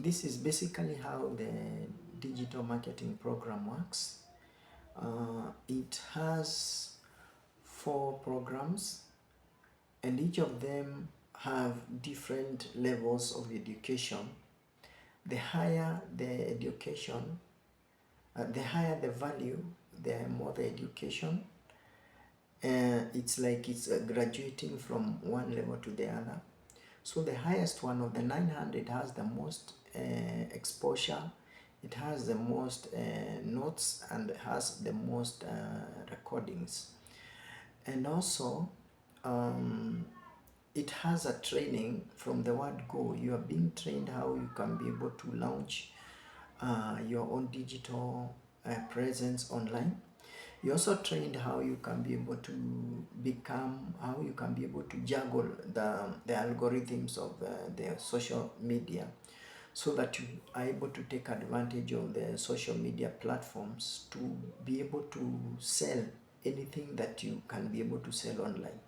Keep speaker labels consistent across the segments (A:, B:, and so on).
A: this is basically how the digital marketing program works. It has 4 programs, and each of them have different levels of education. The higher the education, the higher the value, the more the education. It's like it's graduating from one level to the other. So the highest one of the 900 has the most exposure, it has the most notes, and has the most recordings. And also, it has a training from the word go. You are being trained how you can be able to launch your own digital presence online. You also trained how you can be able to how you can be able to juggle the algorithms of the social media, so that you are able to take advantage of the social media platforms to be able to sell anything that you can be able to sell online.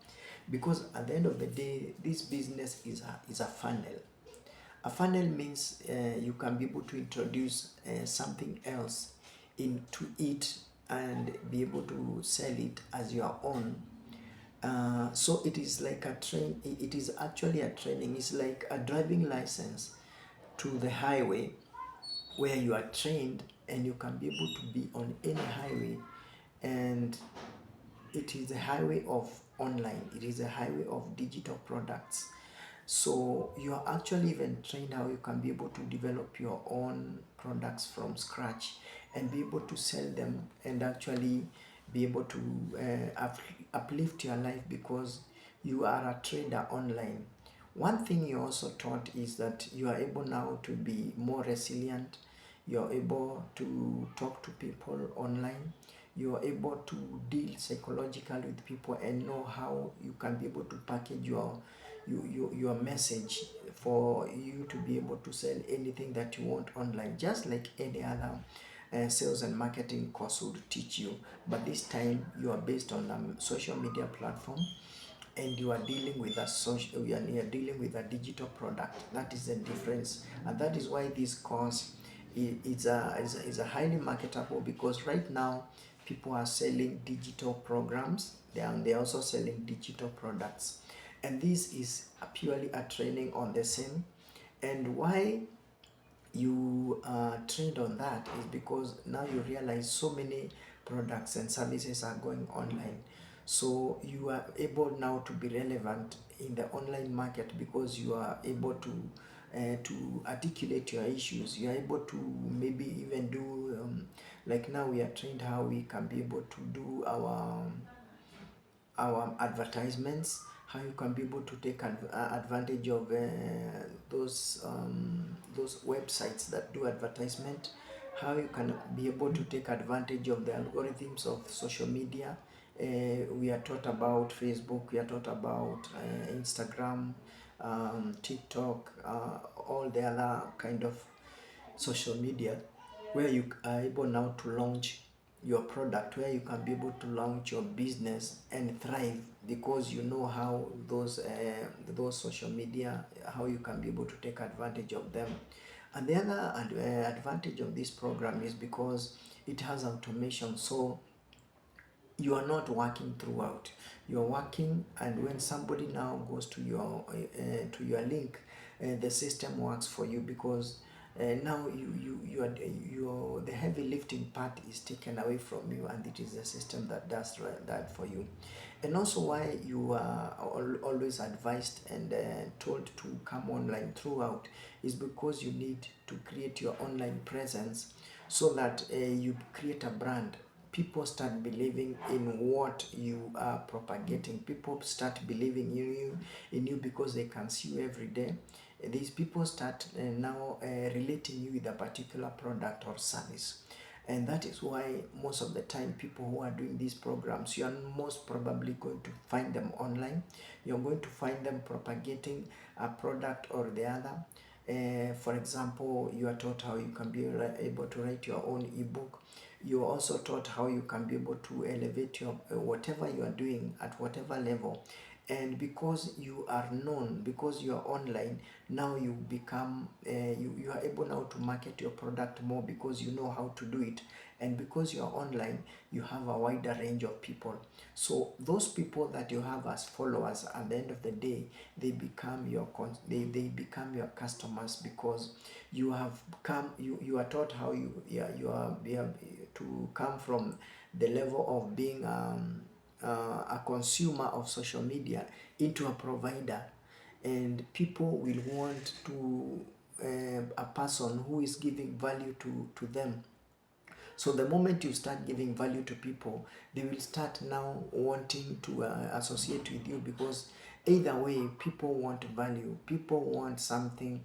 A: Because at the end of the day, this business is a funnel. A funnel means you can be able to introduce something else into it and be able to sell it as your own. So it is like it is actually a training. It's like a driving license to the highway, where you are trained and you can be able to be on any highway. And it is a highway of online, it is a highway of digital products. So you are actually even trained how you can be able to develop your own products from scratch and be able to sell them, and actually be able to uplift your life, because you are a trader online. One thing you also taught is that you are able now to be more resilient. You're able to talk to people online. You're able to deal psychologically with people and know how you can be able to package your message for you to be able to sell anything that you want online, just like any other sales and marketing course would teach you. But this time you are based on a social media platform, and you are dealing with a social, you are dealing with a digital product. That is the difference, and that is why this course is a highly marketable, because right now people are selling digital programs, they're also selling digital products, and this is purely a training on the same. And why you trained on that is because now you realize so many products and services are going online. So you are able now to be relevant in the online market, because you are able to articulate your issues. You are able to maybe even do like now we are trained how we can be able to do our advertisements, how you can be able to take advantage of those websites that do advertisement, how you can be able to take advantage of the algorithms of social media. We are taught about Facebook, we are taught about Instagram, TikTok, all the other kind of social media, where you are able now to launch your product, where you can be able to launch your business and thrive, because you know how those social media, how you can be able to take advantage of them. And the other advantage of this program is because it has automation. So you are not working throughout, you're working, and when somebody now goes to your link, the system works for you, because now you are the heavy lifting part is taken away from you, and it is the system that does that for you. And also, why you are always advised and told to come online throughout is because you need to create your online presence, so that you create a brand. People start believing in what you are propagating. People start believing in you because they can see you every day. These people start now relating you with a particular product or service. And that is why most of the time people who are doing these programs, you are most probably going to find them online. You're going to find them propagating a product or the other. For example, you are taught how you can be able to write your own ebook. You are also taught how you can be able to elevate your whatever you are doing at whatever level, And because you are known, because you are online, now you become you are able now to market your product more because you know how to do it. And because you are online, you have a wider range of people. So those people that you have as followers, at the end of the day, they become your they become your customers, because you have come, you are taught how you are to come from the level of being a consumer of social media into a provider. And people will want to a person who is giving value to them. So the moment you start giving value to people, they will start now wanting to associate with you, because either way, people want value, people want something,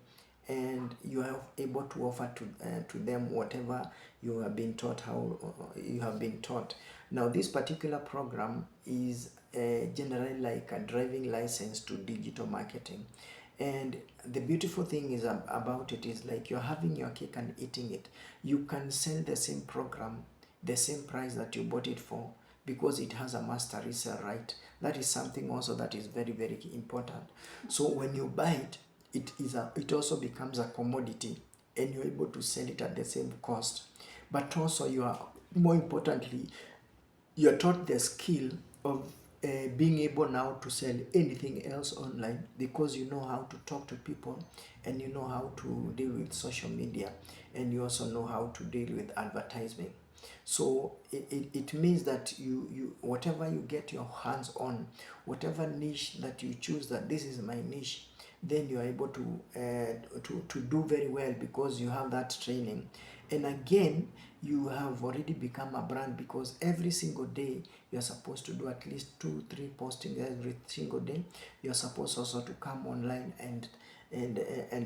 A: and you are able to offer to them whatever you have been taught, how you have been taught. Now, this particular program is generally like a driving license to digital marketing. And the beautiful thing is about it is like you're having your cake and eating it. You can sell the same program, the same price that you bought it for, because it has a master resale right. That is something also that is very, very important. So when you buy it, it also becomes a commodity, and you're able to sell it at the same cost. But also, you are, more importantly, you're taught the skill of being able now to sell anything else online, because you know how to talk to people, and you know how to deal with social media, and you also know how to deal with advertising. So it means that you whatever you get your hands on, whatever niche that you choose, that this is my niche, then you are able to do very well, because you have that training. And again, you have already become a brand, because every single day you're supposed to do at least 2-3 postings every single day. You're supposed also to come online and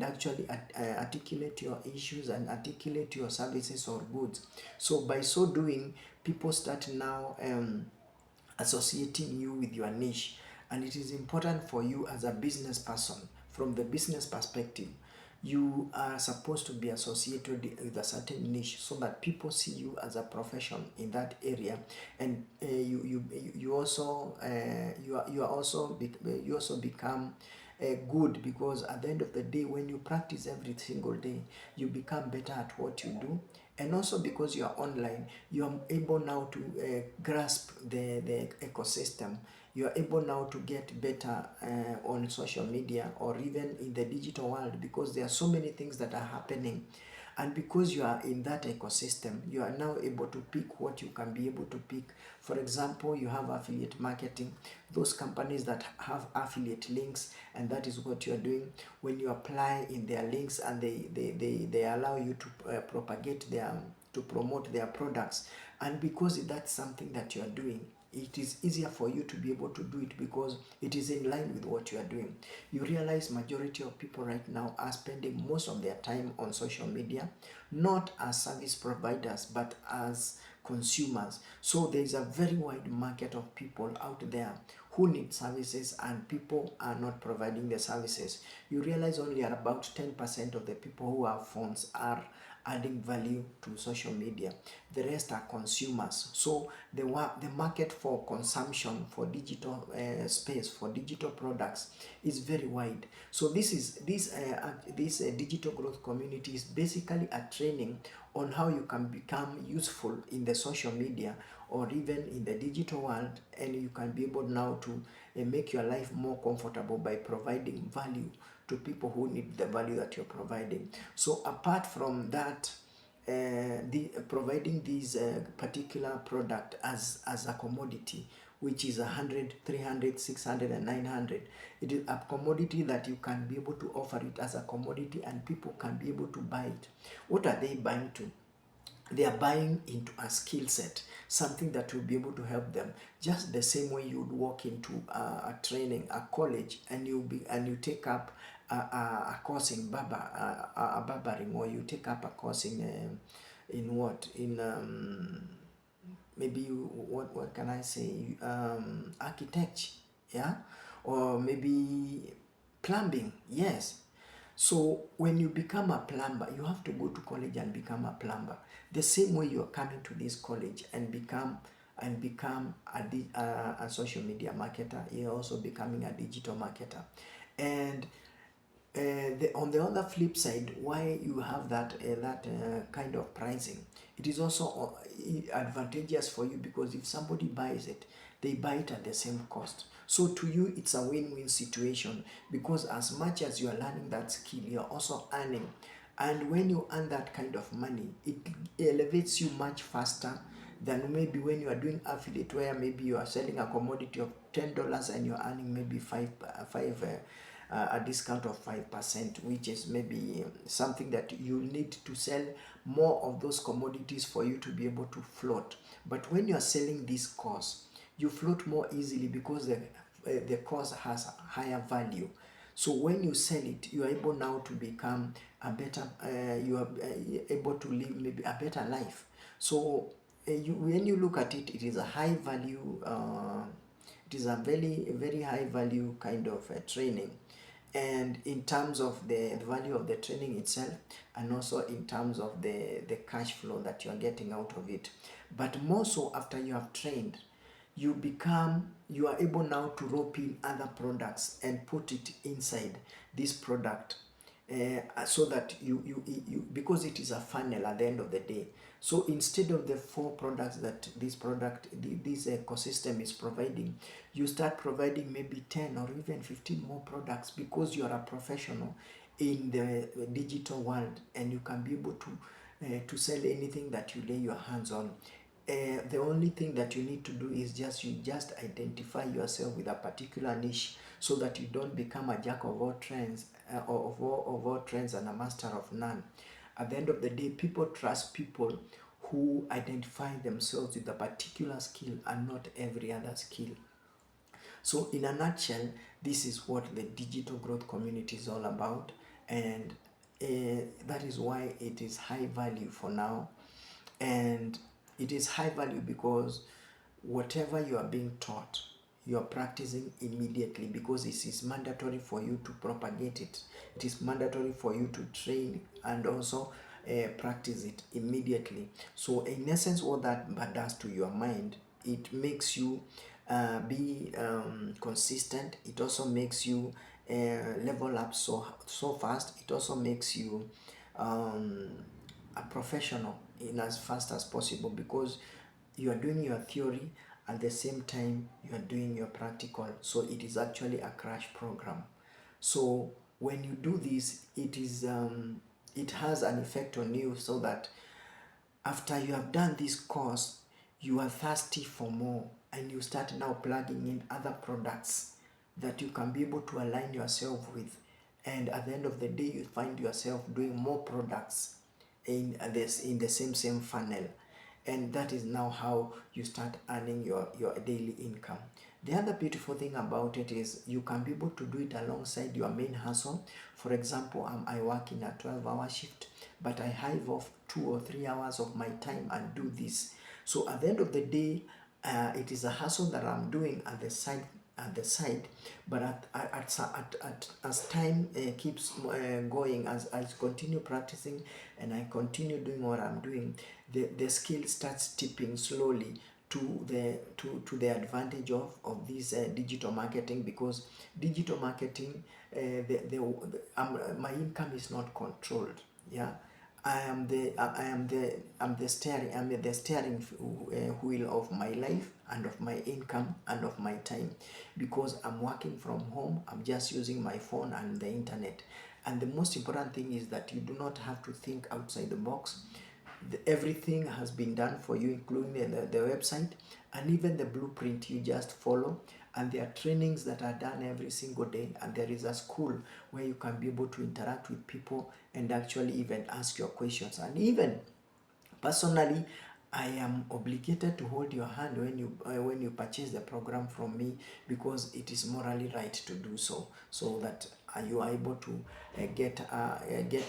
A: actually articulate your issues and articulate your services or goods. So by so doing, people start now associating you with your niche. And it is important for you as a business person, from the business perspective, you are supposed to be associated with a certain niche, so that people see you as a profession in that area. And you also you are also you also become good, because at the end of the day, when you practice every single day, you become better at what you do. And also, because you are online, you are able now to grasp the ecosystem. You are able now to get better on social media, or even in the digital world, because there are so many things that are happening. And because you are in that ecosystem, you are now able to pick what you can be able to pick. For example, you have affiliate marketing, those companies that have affiliate links, and that is what you are doing. When you apply in their links, and they allow you to propagate their, to promote their products. And because that's something that you are doing, it is easier for you to be able to do it, because it is in line with what you are doing. You realize majority of people right now are spending most of their time on social media, not as service providers, but as consumers. So there is a very wide market of people out there who need services, and people are not providing the services. You realize only about 10% of the people who have phones are adding value to social media. The rest are consumers. So the market for consumption, for digital space, for digital products is very wide. So this digital growth community is basically a training on how you can become useful in the social media, or even in the digital world, and you can be able now to make your life more comfortable by providing value to people who need the value that you're providing. So apart from that, providing this particular product as a commodity, which is 100, 300, 600, and 900. It is a commodity that you can be able to offer it as a commodity, and people can be able to buy it. What are they buying to? They are buying into a skill set, something that will be able to help them, just the same way you would walk into a training, a college, and you take up a course in barbering, or you take up a course in what, in maybe what can I say, architecture, yeah, or maybe plumbing, yes. So when you become a plumber, you have to go to college and become a plumber. The same way you are coming to this college and become and become a social media marketer. You're also becoming a digital marketer. And on the other flip side, why you have that kind of pricing, it is also advantageous for you, because if somebody buys it, they buy it at the same cost. So to you, it's a win-win situation, because as much as you are learning that skill, you're also earning. And when you earn that kind of money, it elevates you much faster than maybe when you are doing affiliate, where maybe you are selling a commodity of $10 and you're earning maybe a discount of 5%, which is maybe something that you need to sell more of those commodities for you to be able to float. But when you are selling this course, you float more easily, because the course has higher value. So when you sell it, you are able now to become a better, you are able to live maybe a better life. So when you look at it, it is a high value, it is a very high value kind of training. And in terms of the value of the training itself, and also in terms of the cash flow that you are getting out of it. But more so, after you have trained, you are able now to rope in other products and put it inside this product, so that you because it is a funnel at the end of the day. So instead of the 4 products that this ecosystem is providing, you start providing maybe 10 or even 15 more products, because you are a professional in the digital world, and you can be able to sell anything that you lay your hands on. The only thing that you need to do is just identify yourself with a particular niche, so that you don't become a jack of all trends, or of all trends, and a master of none. At the end of the day, people trust people who identify themselves with a particular skill and not every other skill. So in a nutshell, this is what the digital growth community is all about, and that is why it is high value for now. And it is high value because whatever you are being taught, you are practicing immediately, because it is mandatory for you to propagate it. It is mandatory for you to train and also practice it immediately. So in essence, what that does to your mind, it makes you be consistent. It also makes you level up so fast. It also makes you a professional in as fast as possible, because you are doing your theory at the same time you are doing your practical. So it is actually a crash program. So when you do this, it has an effect on you, so that after you have done this course, you are thirsty for more, and you start now plugging in other products that you can be able to align yourself with. And at the end of the day, you find yourself doing more products in the same funnel. And that is now how you start earning your daily income. The other beautiful thing about it is you can be able to do it alongside your main hustle. For example, I work in a 12-hour shift, but I hive off 2 or 3 hours of my time and do this. So at the end of the day, it is a hustle that I'm doing at the side. But as time keeps going, as I continue practicing and I continue doing what I'm doing, the skill starts tipping slowly to the advantage of this digital marketing. Because digital marketing, my income is not controlled. Yeah, I'm the steering wheel of my life, and of my income, and of my time, because I'm working from home. I'm just using my phone and the internet. And the most important thing is that you do not have to think outside the box. Everything has been done for you, including the website, and even the blueprint you just follow. And there are trainings that are done every single day, and there is a school where you can be able to interact with people and actually even ask your questions. And even personally, I am obligated to hold your hand when you purchase the program from me, because it is morally right to do so, so that you are able to get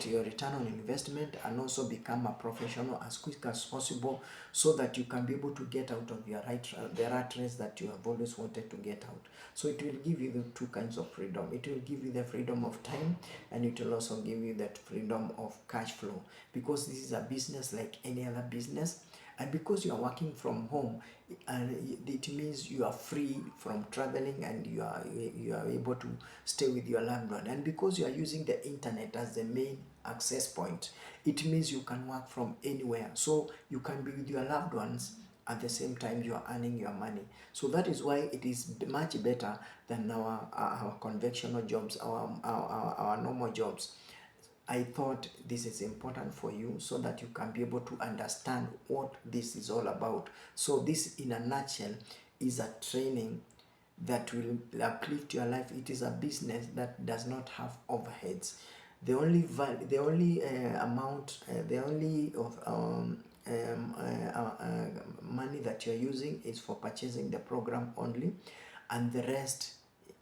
A: your return on investment, and also become a professional as quick as possible, so that you can be able to get out of the rat race that you have always wanted to get out. So it will give you the 2 kinds of freedom. It will give you the freedom of time, and it will also give you that freedom of cash flow, because this is a business like any other business. And because you are working from home, and it means you are free from traveling, and you are able to stay with your loved one. And because you are using the internet as the main access point, it means you can work from anywhere. So you can be with your loved ones at the same time you are earning your money. So that is why it is much better than our conventional jobs, our normal jobs. I thought this is important for you so that you can be able to understand what this is all about. So this, in a nutshell, is a training that will uplift your life. It is a business that does not have overheads. The only money that you're using is for purchasing the program only, and the rest,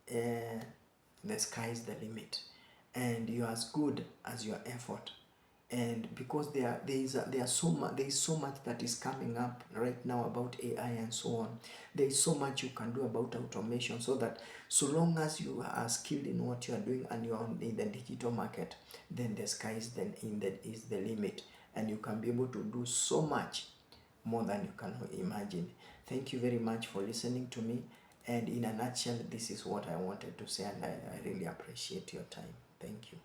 A: the sky is the limit, and you're as good as your effort. And because there is so much that is coming up right now about AI and so on. There is so much you can do about automation, so that so long as you are skilled in what you are doing and you are in the digital market, then the sky is is the limit, and you can be able to do so much more than you can imagine. Thank you very much for listening to me. And in a nutshell, this is what I wanted to say, and I really appreciate your time. Thank you.